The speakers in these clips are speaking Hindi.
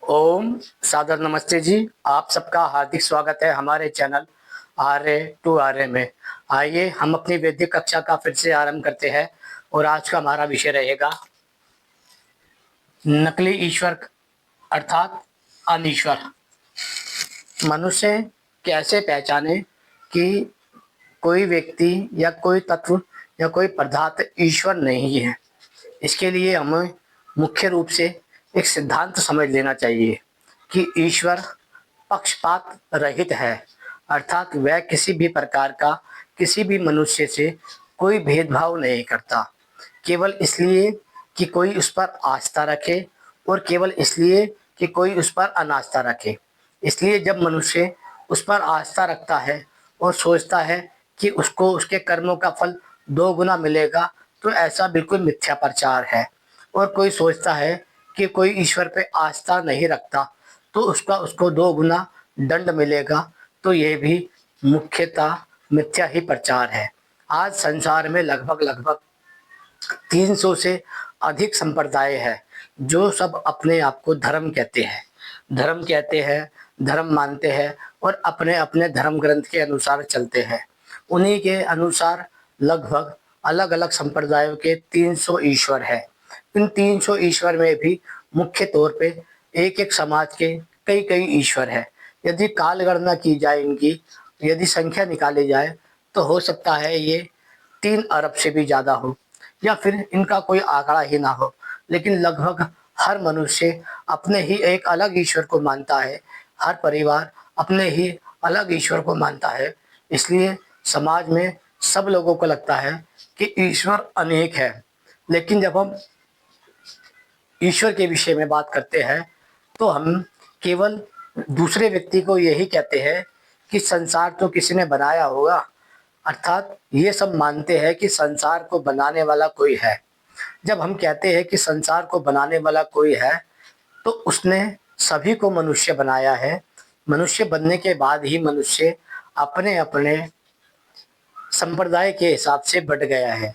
ओम सादर नमस्ते जी। आप सबका हार्दिक स्वागत है हमारे चैनल आर्य टू आर्य में। आइए हम अपनी वैदिक कक्षा का फिर से आरंभ करते हैं और आज का हमारा विषय रहेगा नकली ईश्वर अर्थात अनीश्वर। मनुष्य कैसे पहचाने कि कोई व्यक्ति या कोई तत्व या कोई पदार्थ ईश्वर नहीं है। इसके लिए हमें मुख्य रूप से एक सिद्धांत समझ लेना चाहिए कि ईश्वर पक्षपात रहित है, अर्थात वह किसी भी प्रकार का किसी भी मनुष्य से कोई भेदभाव नहीं करता, केवल इसलिए कि कोई उस पर आस्था रखे और केवल इसलिए कि कोई उस पर अनास्था रखे। इसलिए जब मनुष्य उस पर आस्था रखता है और सोचता है कि उसको उसके कर्मों का फल दो गुना मिलेगा, तो ऐसा बिल्कुल मिथ्या प्रचार है। और कोई सोचता है कि कोई ईश्वर पे आस्था नहीं रखता तो उसका उसको दो गुना दंड मिलेगा, तो ये भी मुख्यतः मिथ्या ही प्रचार है। आज संसार में लगभग लगभग 300 से अधिक संप्रदाय है जो सब अपने आप को धर्म कहते हैं, धर्म मानते हैं और अपने अपने धर्म ग्रंथ के अनुसार चलते हैं। उन्हीं के अनुसार लगभग अलग अलग संप्रदायों के 300 ईश्वर है। इन 300 ईश्वर में भी मुख्य तौर पे एक एक समाज के कई कई ईश्वर है। यदि काल गणना की जाए इनकी, यदि संख्या निकाली जाए, तो हो सकता है ये 3 अरब से भी ज़्यादा हो या फिर इनका कोई आंकड़ा ही ना हो। लेकिन लगभग हर मनुष्य अपने ही एक अलग ईश्वर को मानता है, हर परिवार अपने ही अलग ईश्वर को मानता है। इसलिए समाज में सब लोगों को लगता है कि ईश्वर अनेक है। लेकिन जब हम ईश्वर के विषय में बात करते हैं तो हम केवल दूसरे व्यक्ति को यही कहते हैं कि संसार तो किसी ने बनाया होगा, अर्थात ये सब मानते हैं कि संसार को बनाने वाला कोई है। जब हम कहते हैं कि संसार को बनाने वाला कोई है, तो उसने सभी को मनुष्य बनाया है। मनुष्य बनने के बाद ही मनुष्य अपने अपने संप्रदाय के हिसाब से बट गया है।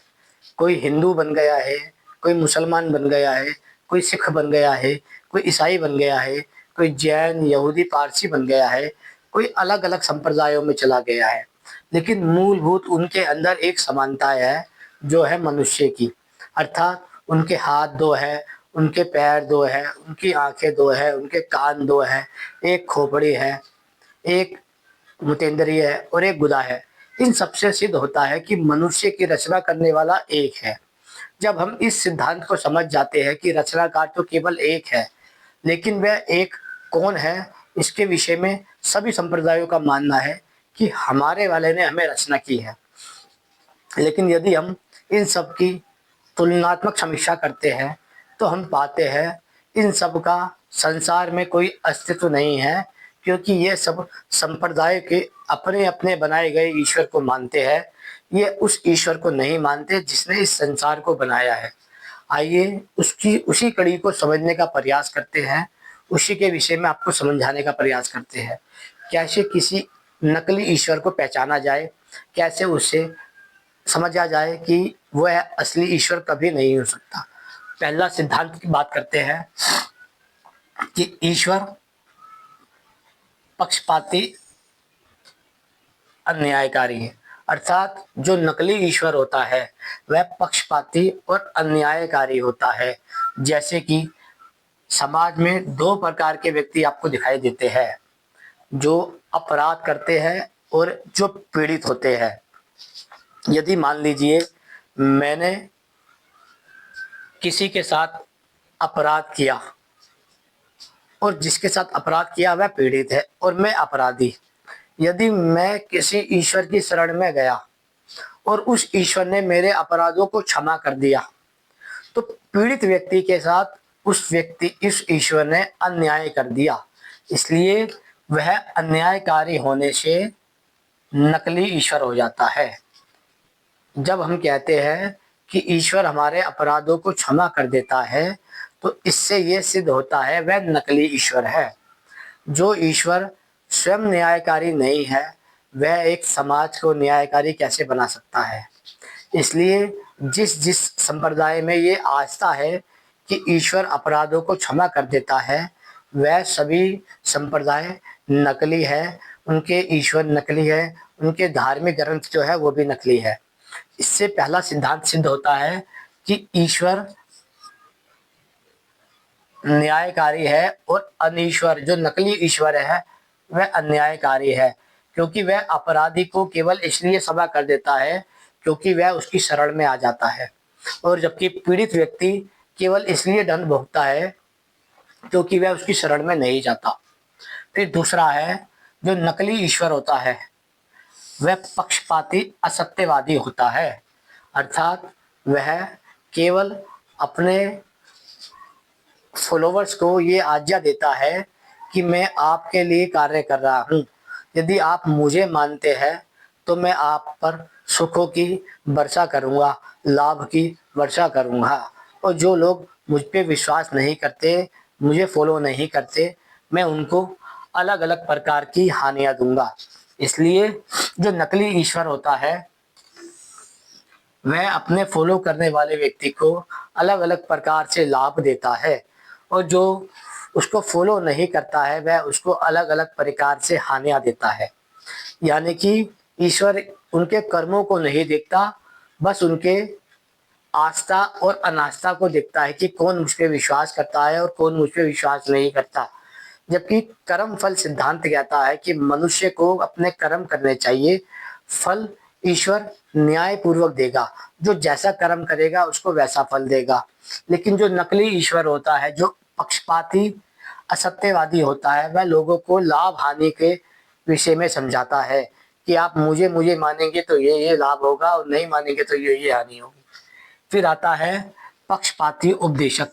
कोई हिंदू बन गया है, कोई मुसलमान बन गया है, कोई सिख बन गया है, कोई ईसाई बन गया है, कोई जैन यहूदी पारसी बन गया है, कोई अलग अलग संप्रदायों में चला गया है। लेकिन मूलभूत उनके अंदर एक समानता है, जो है मनुष्य की। अर्थात उनके हाथ दो है, उनके पैर दो है, उनकी आंखें दो है, उनके कान दो है, एक खोपड़ी है, एक मुतेंद्रिय है और एक गुदा है। इन सबसे सिद्ध होता है कि मनुष्य की रचना करने वाला एक है। जब हम इस सिद्धांत को समझ जाते हैं कि रचनाकार तो केवल एक है, लेकिन वह एक कौन है, इसके विषय में सभी संप्रदायों का मानना है कि हमारे वाले ने हमें रचना की है। लेकिन यदि हम इन सब की तुलनात्मक समीक्षा करते हैं तो हम पाते हैं इन सब का संसार में कोई अस्तित्व नहीं है, क्योंकि ये सब संप्रदाय के अपने अपने बनाए गए ईश्वर को मानते हैं। ये उस ईश्वर को नहीं मानते जिसने इस संसार को बनाया है। आइए उसकी उसी कड़ी को समझने का प्रयास करते हैं, उसी के विषय में आपको समझाने का प्रयास करते हैं। कैसे किसी नकली ईश्वर को पहचाना जाए, कैसे उससे समझा जाए कि वह असली ईश्वर कभी नहीं हो सकता। पहला सिद्धांत की बात करते हैं कि ईश्वर पक्षपाती अन्यायकारी है। अर्थात जो नकली ईश्वर होता है वह पक्षपाती और अन्यायकारी होता है। जैसे कि समाज में दो प्रकार के व्यक्ति आपको दिखाई देते हैं, जो अपराध करते हैं और जो पीड़ित होते हैं। यदि मान लीजिए मैंने किसी के साथ अपराध किया और जिसके साथ अपराध किया वह पीड़ित है और मैं अपराधी। यदि मैं किसी ईश्वर की शरण में गया और उस ईश्वर ने मेरे अपराधों को क्षमा कर दिया, तो पीड़ित व्यक्ति के साथ इस ईश्वर ने अन्याय कर दिया। इसलिए वह अन्यायकारी होने से नकली ईश्वर हो जाता है। जब हम कहते हैं कि ईश्वर हमारे अपराधों को क्षमा कर देता है, तो इससे यह सिद्ध होता है वह नकली ईश्वर है। जो ईश्वर स्वयं न्यायकारी नहीं है, वह एक समाज को न्यायकारी कैसे बना सकता है। इसलिए जिस जिस संप्रदाय में ये आस्था है कि ईश्वर अपराधों को क्षमा कर देता है, वह सभी संप्रदाय नकली है, उनके ईश्वर नकली है, उनके धार्मिक ग्रंथ जो है वो भी नकली है। इससे पहला सिद्धांत सिद्ध होता है कि ईश्वर न्यायकारी है और अनीश्वर जो नकली ईश्वर है वह अन्यायकारी है, क्योंकि वह अपराधी को केवल इसलिए सजा कर देता है क्योंकि वह उसकी शरण में आ जाता है, और जबकि पीड़ित व्यक्ति केवल इसलिए दंड भोगता है क्योंकि वह उसकी शरण में नहीं जाता। फिर दूसरा है, जो नकली ईश्वर होता है वह पक्षपाती असत्यवादी होता है, अर्थात वह केवल अपने फॉलोवर्स को ये आज्ञा देता है कि मैं आपके लिए कार्य कर रहा हूँ, यदि आप मुझे मानते हैं तो मैं आप पर सुखों की वर्षा करूँगा, लाभ की वर्षा करूँगा, और जो लोग मुझ पे विश्वास नहीं करते, मुझे फॉलो नहीं करते, मैं उनको अलग अलग प्रकार की हानियाँ दूंगा। इसलिए जो नकली ईश्वर होता है वह अपने फॉलो करने वाले व्यक्ति को अलग अलग प्रकार से लाभ देता है, और जो उसको फॉलो नहीं करता है वह उसको अलग अलग प्रकार से हानियां देता है। यानी कि ईश्वर उनके कर्मों को नहीं देखता, बस उनके आस्था और अनास्था को देखता है कि कौन मुझ पे विश्वास करता है और कौन मुझ पे विश्वास नहीं करता। जबकि कर्म फल सिद्धांत कहता है कि मनुष्य को अपने कर्म करने चाहिए, फल ईश्वर न्याय पूर्वक देगा, जो जैसा कर्म करेगा उसको वैसा फल देगा। लेकिन जो नकली ईश्वर होता है, जो पक्षपाती असत्यवादी होता है, वह लोगों को लाभ हानि के विषय में समझाता है कि आप मुझे मुझे मानेंगे तो ये लाभ होगा और नहीं मानेंगे तो ये हानि होगी। फिर आता है पक्षपाती उपदेशक।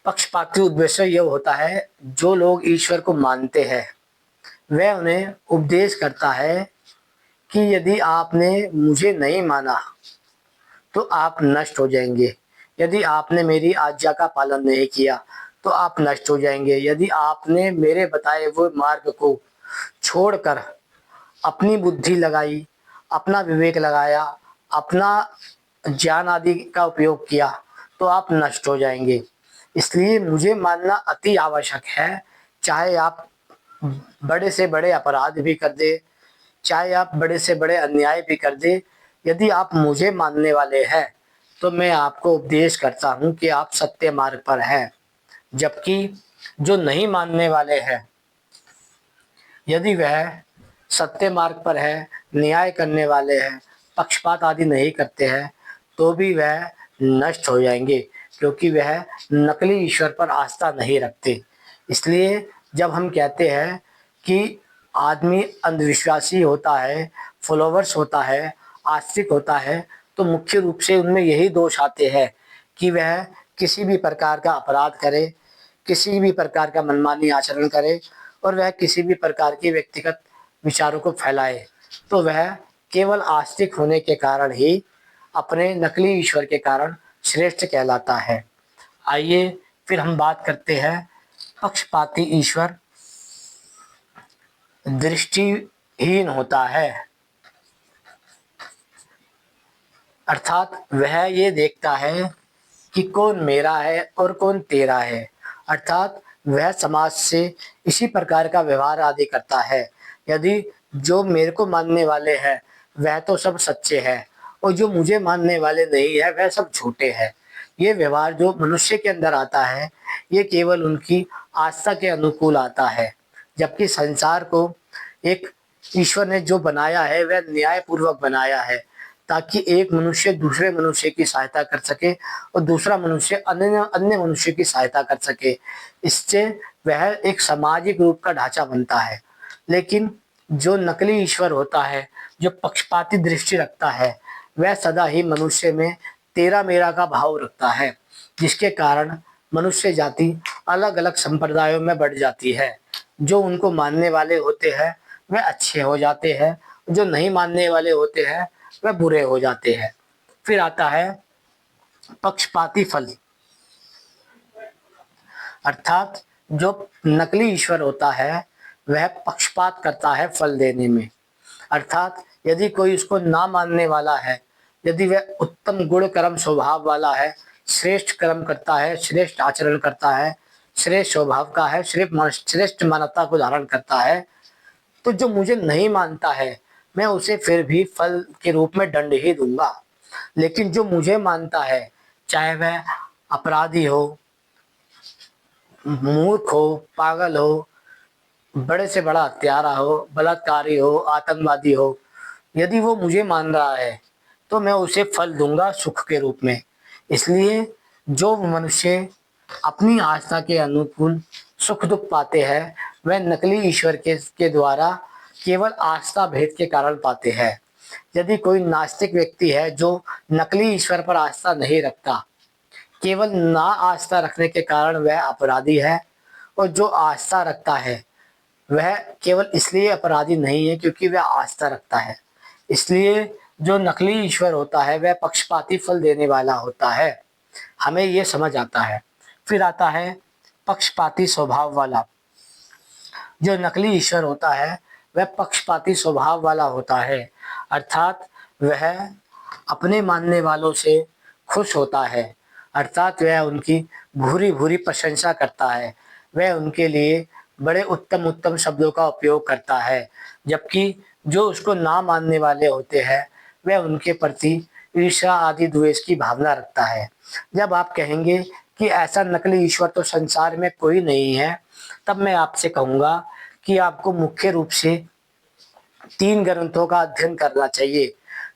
पक्षपाती उपदेशक यह होता है, जो लोग ईश्वर को मानते हैं वह उन्हें उपदेश करता है कि यदि आपने मुझे नहीं माना तो आप नष्ट हो जाएंगे, यदि आपने मेरी आज्ञा का पालन नहीं किया तो आप नष्ट हो जाएंगे, यदि आपने मेरे बताए हुए मार्ग को छोड़कर अपनी बुद्धि लगाई, अपना विवेक लगाया, अपना ज्ञान आदि का उपयोग किया तो आप नष्ट हो जाएंगे। इसलिए मुझे मानना अति आवश्यक है, चाहे आप बड़े से बड़े अपराध भी कर दे, चाहे आप बड़े से बड़े अन्याय भी कर दे, यदि आप मुझे मानने वाले हैं तो मैं आपको उपदेश करता हूँ कि आप सत्य मार्ग पर हैं। जबकि जो नहीं मानने वाले हैं, यदि वह सत्य मार्ग पर है, न्याय करने वाले हैं, पक्षपात आदि नहीं करते हैं, तो भी वह नष्ट हो जाएंगे, क्योंकि वह नकली ईश्वर पर आस्था नहीं रखते। इसलिए जब हम कहते हैं कि आदमी अंधविश्वासी होता है, फॉलोवर्स होता है, आस्तिक होता है, तो मुख्य रूप से उनमें यही दोष आते हैं कि वह किसी भी प्रकार का अपराध करे, किसी भी प्रकार का मनमानी आचरण करे, और वह किसी भी प्रकार की व्यक्तिगत विचारों को फैलाए, तो वह केवल आस्तिक होने के कारण ही, अपने नकली ईश्वर के कारण श्रेष्ठ कहलाता है। आइए फिर हम बात करते हैं पक्षपाती ईश्वर दृष्टिहीन होता है, अर्थात वह ये देखता है कि कौन मेरा है और कौन तेरा है, अर्थात वह समाज से इसी प्रकार का व्यवहार आदि करता है। यदि जो मेरे को मानने वाले हैं वह तो सब सच्चे हैं, और जो मुझे मानने वाले नहीं है वह सब झूठे हैं। ये व्यवहार जो मनुष्य के अंदर आता है, ये केवल उनकी आस्था के अनुकूल आता है, जबकि संसार को एक ईश्वर ने जो बनाया है वह न्याय पूर्वक बनाया है, ताकि एक मनुष्य दूसरे मनुष्य की सहायता कर सके और दूसरा मनुष्य अन्य अन्य मनुष्य की सहायता कर सके। इससे वह एक सामाजिक रूप का ढांचा बनता है। लेकिन जो नकली ईश्वर होता है, जो पक्षपाती दृष्टि रखता है, वह सदा ही मनुष्य में तेरा मेरा का भाव रखता है, जिसके कारण मनुष्य जाति अलग अलग संप्रदायों में बढ़ जाती है। जो उनको मानने वाले होते हैं वह अच्छे हो जाते हैं, जो नहीं मानने वाले होते हैं वह बुरे हो जाते हैं। फिर आता है पक्षपाती फल, अर्थात जो नकली ईश्वर होता है वह पक्षपात करता है फल देने में। अर्थात यदि कोई उसको ना मानने वाला है, यदि वह उत्तम गुण कर्म स्वभाव वाला है, श्रेष्ठ कर्म करता है, श्रेष्ठ आचरण करता है, श्रेष्ठ स्वभाव का है, श्रेष्ठ मानवता को धारण करता है, तो जो मुझे नहीं मानता है मैं उसे फिर भी फल के रूप में दंड ही दूंगा। लेकिन जो मुझे मानता है, चाहे वह अपराधी हो, मूर्ख हो, पागल हो, बड़े से बड़ा हत्यारा हो, बलात्कारी हो, आतंकवादी हो, यदि वो मुझे मान रहा है तो मैं उसे फल दूंगा सुख के रूप में। इसलिए जो मनुष्य अपनी आस्था के अनुकूल सुख दुख पाते हैं वह नकली ईश्वर के द्वारा केवल आस्था भेद के कारण पाते हैं। यदि कोई नास्तिक व्यक्ति है जो नकली ईश्वर पर आस्था नहीं रखता, केवल ना आस्था रखने के कारण वह अपराधी है, और जो आस्था रखता है वह केवल इसलिए अपराधी नहीं है क्योंकि वह आस्था रखता है। इसलिए जो नकली ईश्वर होता है वह पक्षपाती फल देने वाला होता है, हमें ये समझ आता है। फिर आता है पक्षपाती स्वभाव वाला। जो नकली ईश्वर होता है वह पक्षपाती स्वभाव वाला होता है, अर्थात वह अपने मानने वालों से खुश होता है, अर्थात वह उनकी भूरी भूरी प्रशंसा करता है, वह उनके लिए बड़े उत्तम उत्तम शब्दों का उपयोग करता है, जबकि जो उसको ना मानने वाले होते हैं वह उनके प्रति ईर्ष्या आदि द्वेष की भावना रखता है। जब आप कहेंगे कि ऐसा नकली ईश्वर तो संसार में कोई नहीं है, तब मैं आपसे कहूँगा कि आपको मुख्य रूप से 3 ग्रंथों का अध्ययन करना चाहिए।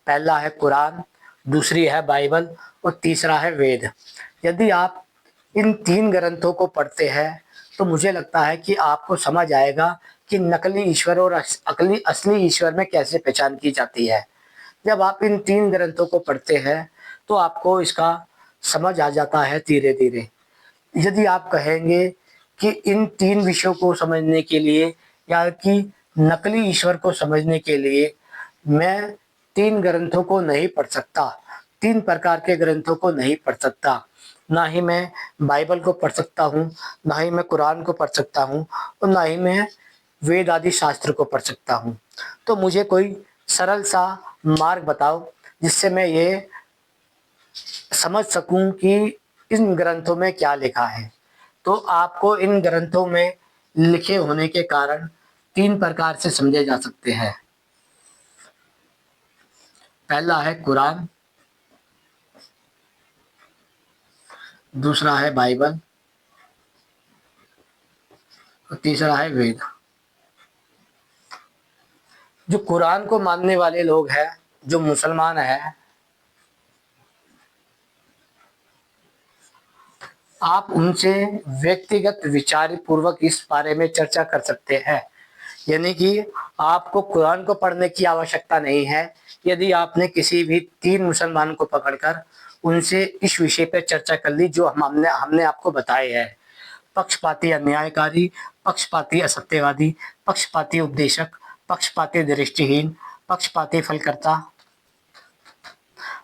पहला है कुरान, दूसरी है बाइबल और तीसरा है वेद। यदि आप इन 3 ग्रंथों को पढ़ते हैं तो मुझे लगता है कि आपको समझ आएगा कि नकली ईश्वर और अकली असली ईश्वर में कैसे पहचान की जाती है। जब आप इन 3 ग्रंथों को पढ़ते हैं तो आपको इसका समझ आ जाता है धीरे धीरे। यदि आप कहेंगे कि इन 3 विषयों को समझने के लिए या कि नकली ईश्वर को समझने के लिए मैं 3 ग्रंथों को नहीं पढ़ सकता, 3 प्रकार के ग्रंथों को नहीं पढ़ सकता, ना ही मैं बाइबल को पढ़ सकता हूँ, ना ही मैं कुरान को पढ़ सकता हूँ, और ना ही मैं वेद आदि शास्त्र को पढ़ सकता हूँ। तो मुझे कोई सरल सा मार्ग बताओ जिससे मैं ये समझ सकूं कि इन ग्रंथों में क्या लिखा है। तो आपको इन ग्रंथों में लिखे होने के कारण 3 प्रकार से समझे जा सकते हैं। पहला है कुरान, दूसरा है बाइबल और तीसरा है वेद। जो कुरान को मानने वाले लोग हैं, जो मुसलमान हैं, आप उनसे व्यक्तिगत विचार पूर्वक इस बारे में चर्चा कर सकते हैं। यानी कि आपको कुरान को पढ़ने की आवश्यकता नहीं है। यदि आपने किसी भी 3 मुसलमान को पकड़कर उनसे इस विषय पर चर्चा कर ली जो हमने हमने आपको बताए हैं, पक्षपाती अन्यायकारी, पक्षपाती असत्यवादी, पक्षपाती उपदेशक, पक्षपाती दृष्टिहीन, पक्षपाती फलकर्ता,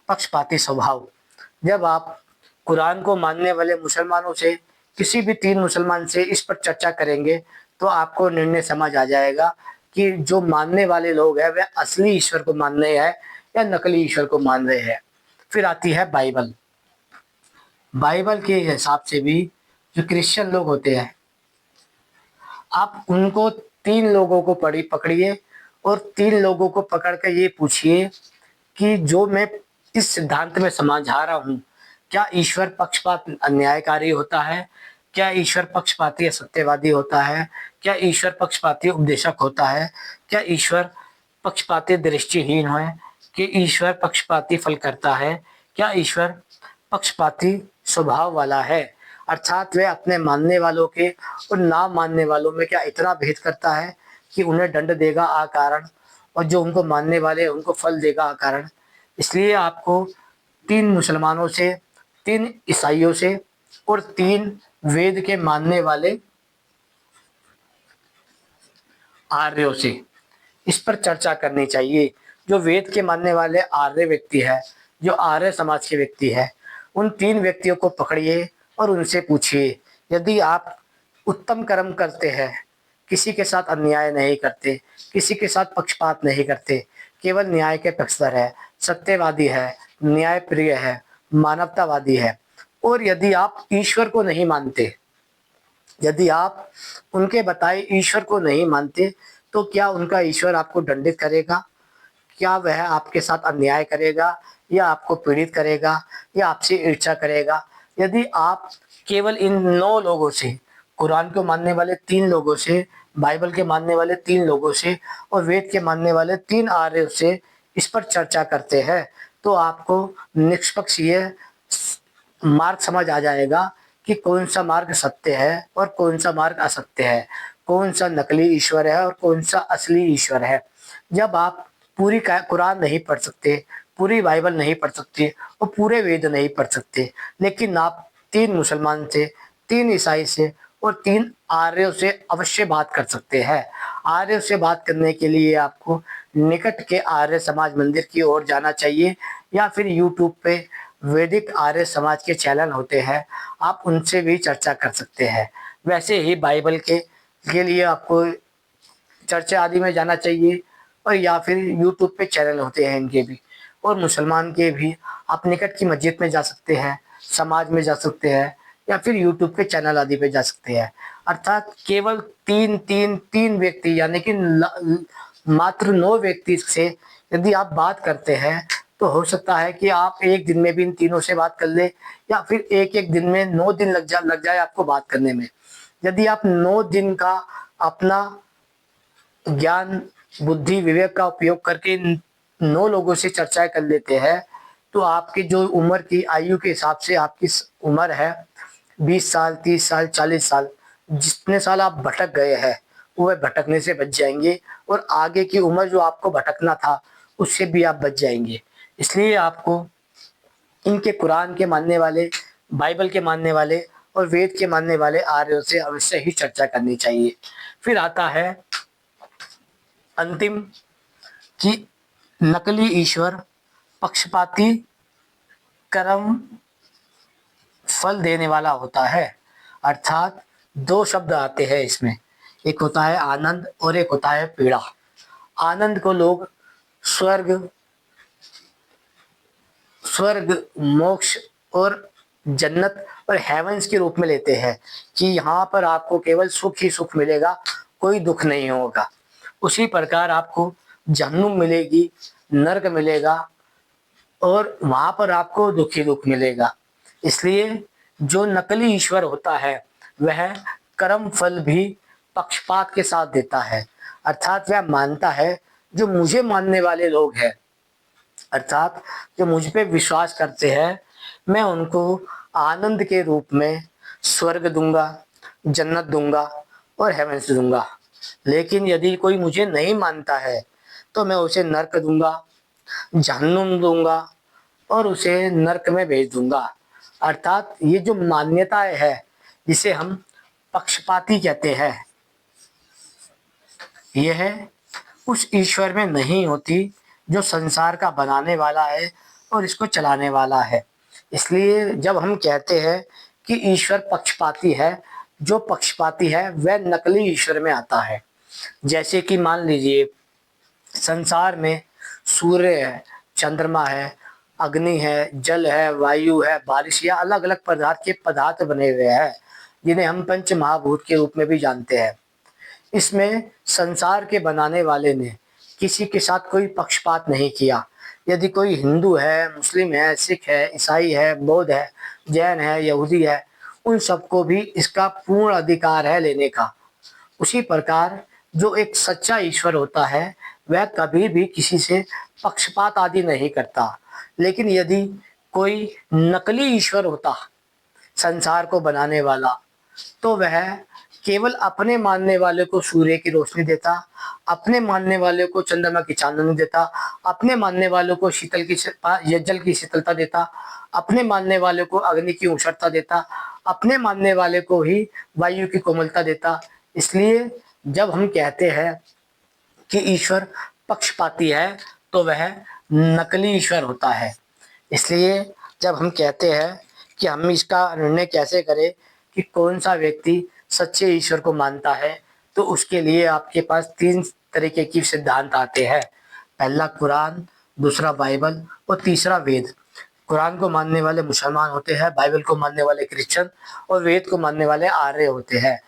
पक्षपाती स्वभाव। जब आप कुरान को मानने वाले मुसलमानों से किसी भी 3 मुसलमान से इस पर चर्चा करेंगे तो आपको निर्णय समझ आ जाएगा कि जो मानने वाले लोग हैं वह असली ईश्वर को मान रहे हैं या नकली ईश्वर को मान रहे हैं। फिर आती है बाइबल। बाइबल के हिसाब से भी जो क्रिश्चियन लोग होते हैं, आप उनको 3 लोगों को पकड़िए और 3 लोगों को पकड़ कर ये पूछिए कि जो मैं इस सिद्धांत में समझा रहा हूँ, क्या ईश्वर पक्षपात अन्यायकारी होता है? क्या ईश्वर पक्षपाती असत्यवादी होता है? क्या ईश्वर पक्षपाती उपदेशक होता है? क्या ईश्वर पक्षपाती दृष्टिहीन है? कि ईश्वर पक्षपाती फल करता है? क्या ईश्वर पक्षपाती स्वभाव वाला है? अर्थात वह अपने मानने वालों के और ना मानने वालों में क्या इतना भेद करता है कि उन्हें दंड देगा अकारण, और जो उनको मानने वाले हैं उनको फल देगा अकारण। इसलिए आपको 3 मुसलमानों से, 3 ईसाइयों से और 3 वेद के मानने वाले आर्यों से इस पर चर्चा करनी चाहिए। जो वेद के मानने वाले आर्य व्यक्ति है, जो आर्य समाज के व्यक्ति है, उन 3 व्यक्तियों को पकड़िए और उनसे पूछिए, यदि आप उत्तम कर्म करते हैं, किसी के साथ अन्याय नहीं करते, किसी के साथ पक्षपात नहीं करते, केवल न्याय के पक्षधर है, सत्यवादी है, न्याय प्रिय है, मानवतावादी है, और यदि आप ईश्वर को नहीं मानते, यदि आप उनके बताए ईश्वर को नहीं मानते, तो क्या उनका ईश्वर आपको दंडित करेगा? क्या वह आपके साथ अन्याय करेगा, या आपको पीड़ित करेगा, या आपसे ईर्ष्या करेगा? यदि आप केवल इन 9 लोगों से, कुरान को मानने वाले 3 लोगों से, बाइबल के मानने वाले 3 लोगों से और वेद के मानने वाले 3 आर्यों से इस पर चर्चा करते हैं, तो आपको निष्पक्ष ये मार्ग समझ आ जाएगा कि कौन सा मार्ग सत्य है और कौन सा मार्ग असत्य है, कौन सा नकली ईश्वर है और कौन सा असली ईश्वर है। जब आप पूरी कुरान नहीं पढ़ सकते, पूरी बाइबल नहीं पढ़ सकते और पूरे वेद नहीं पढ़ सकते, लेकिन आप 3 मुसलमान से, 3 ईसाई से और 3 आर्यों से अवश्य बात कर सकते हैं। आर्यों से बात करने के लिए आपको निकट के आर्य समाज मंदिर की ओर जाना चाहिए, या फिर यूट्यूब पे वैदिक आर्य समाज के चैनल होते हैं, आप उनसे भी चर्चा कर सकते हैं। वैसे ही बाइबल के लिए आपको चर्चा आदि में जाना चाहिए, और या फिर यूट्यूब पे चैनल होते हैं इनके भी, और मुसलमान के भी आप निकट की मस्जिद में जा सकते हैं, समाज में जा सकते हैं, या फिर यूट्यूब के चैनल आदि पे जा सकते हैं। अर्थात केवल तीन व्यक्ति, यानी कि मात्र 9 व्यक्ति से यदि आप बात करते हैं, तो हो सकता है कि आप एक दिन में भी इन तीनों से बात कर ले, या फिर एक दिन में 9 दिन लग जाए आपको बात करने में। यदि आप 9 दिन का अपना ज्ञान, बुद्धि, विवेक का उपयोग करके इन 9 लोगों से चर्चाएं कर लेते हैं, तो आपकी जो उम्र की आयु के हिसाब से आपकी उम्र है 20 साल, 30 साल, 40 साल, जितने साल आप भटक गए हैं वह भटकने से बच जाएंगे, और आगे की उम्र जो आपको भटकना था उससे भी आप बच जाएंगे। इसलिए आपको इनके कुरान के मानने वाले, बाइबल के मानने वाले और वेद के मानने वाले आर्यों से अवश्य ही चर्चा करनी चाहिए। फिर आता है अंतिम कि नकली ईश्वर पक्षपाती, कर्म फल देने वाला होता है। अर्थात 2 शब्द आते हैं इसमें, एक होता है आनंद और एक होता है पीड़ा। आनंद को लोग स्वर्ग स्वर्ग, मोक्ष और जन्नत और हेवंस के रूप में लेते हैं, कि यहाँ पर आपको केवल सुख ही सुख मिलेगा, कोई दुख नहीं होगा। उसी प्रकार आपको जहन्नुम मिलेगी, नरक मिलेगा, और वहां पर आपको दुख ही दुख मिलेगा। इसलिए जो नकली ईश्वर होता है वह कर्म फल भी पक्षपात के साथ देता है। अर्थात वह मानता है, जो मुझे मानने वाले लोग हैं, अर्थात जो मुझ पे विश्वास करते हैं, मैं उनको आनंद के रूप में स्वर्ग दूंगा, जन्नत दूंगा और हेवंस दूंगा। लेकिन यदि कोई मुझे नहीं मानता है, तो मैं उसे नरक दूंगा, जहन्नुम दूंगा और उसे नरक में भेज दूंगा। अर्थात ये जो मान्यताएं है, जिसे हम पक्षपाती कहते हैं, यह उस ईश्वर में नहीं होती जो संसार का बनाने वाला है और इसको चलाने वाला है। इसलिए जब हम कहते हैं कि ईश्वर पक्षपाती है, जो पक्षपाती है वह नकली ईश्वर में आता है। जैसे कि मान लीजिए संसार में सूर्य है, चंद्रमा है, अग्नि है, जल है, वायु है, बारिश, या अलग अलग प्रकार के पदार्थ बने हुए हैं, जिन्हें हम पंच महाभूत के रूप में भी जानते हैं। इसमें संसार के बनाने वाले ने किसी के साथ कोई पक्षपात नहीं किया। यदि कोई हिंदू है, मुस्लिम है, सिख है, ईसाई है, बौद्ध है, जैन है, यहूदी है, उन सबको भी इसका पूर्ण अधिकार है लेने का। उसी प्रकार जो एक सच्चा ईश्वर होता है वह कभी भी किसी से पक्षपात आदि नहीं करता। लेकिन यदि कोई नकली ईश्वर होता, संसार को बनाने वाला, तो वह केवल अपने मानने वाले को सूर्य की रोशनी देता, अपने मानने वाले को चंद्रमा की चांदनी देता, अपने मानने वालों को जल की शीतलता देता, अपने मानने वाले को अग्नि की उष्णता देता, अपने मानने वाले को ही वायु की कोमलता देता। इसलिए जब हम कहते हैं कि ईश्वर पक्षपाती है, तो वह नकली ईश्वर होता है। इसलिए जब हम कहते हैं कि हम इसका निर्णय कैसे करें कि कौन सा व्यक्ति सच्चे ईश्वर को मानता है, तो उसके लिए आपके पास 3 तरीके की सिद्धांत आते हैं। पहला कुरान, दूसरा बाइबल और तीसरा वेद। कुरान को मानने वाले मुसलमान होते हैं, बाइबल को मानने वाले क्रिश्चियन और वेद को मानने वाले आर्य होते हैं।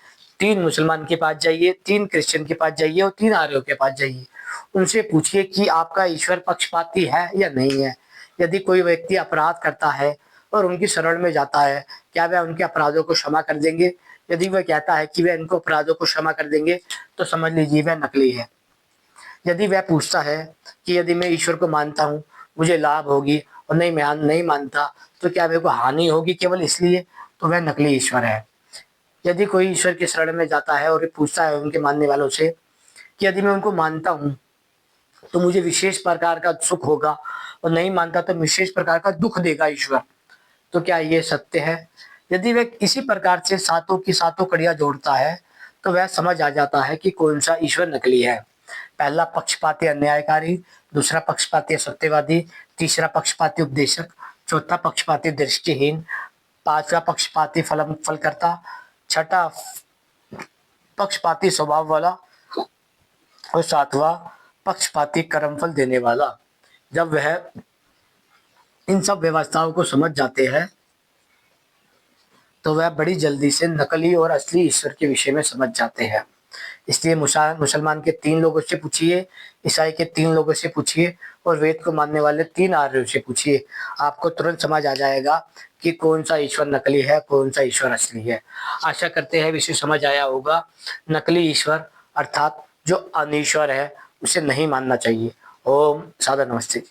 3 मुसलमान के पास जाइए, 3 क्रिश्चियन के पास जाइए और 3 आर्यों के पास जाइए। उनसे पूछिए कि आपका ईश्वर पक्षपाती है या नहीं है। यदि कोई व्यक्ति अपराध करता है और उनकी शरण में जाता है, क्या वह उनके अपराधों को क्षमा कर देंगे? यदि वह कहता है कि वह इनको अपराधों को क्षमा कर देंगे, तो समझ लीजिए वह नकली है। यदि वह पूछता है कि यदि मैं ईश्वर को मानता हूँ, मुझे लाभ होगी और नहीं मानता तो क्या मेरे को हानि होगी केवल इसलिए, तो वह नकली ईश्वर है। यदि कोई ईश्वर की शरण में जाता है और ये पूछता है उनके मानने वालों से कि यदि मैं उनको मानता हूँ तो मुझे विशेष प्रकार का सुख होगा और नहीं मानता तो विशेष प्रकार का दुख देगा ईश्वर, तो क्या ये सत्य है? यदि वह इसी प्रकार से सातों की सातों कड़ियाँ जोड़ता है तो वह समझ आ जाता है कि कौन सा ईश्वर नकली है। पहला पक्षपाती अन्यायकारी, दूसरा पक्षपाती सत्यवादी, तीसरा पक्षपाती उपदेशक, चौथा पक्षपाती दृष्टिहीन, पांचवा पक्षपाती फलकर्ता, छठा पक्षपाती स्वभाव वाला और सातवां पक्षपाती कर्मफल देने वाला। जब वह इन सब व्यवस्थाओं को समझ जाते हैं तो वह बड़ी जल्दी से नकली और असली ईश्वर के विषय में समझ जाते हैं। इसलिए मुसलमान के 3 लोगों से पूछिए, ईसाई के 3 लोगों से पूछिए और वेद को मानने वाले 3 आर्यों से पूछिए। आपको तुरंत समझ आ जाएगा कि कौन सा ईश्वर नकली है, कौन सा ईश्वर असली है। आशा करते हैं विषय समझ आया होगा। नकली ईश्वर अर्थात जो अनीश्वर है उसे नहीं मानना चाहिए। ओम सादर नमस्ते।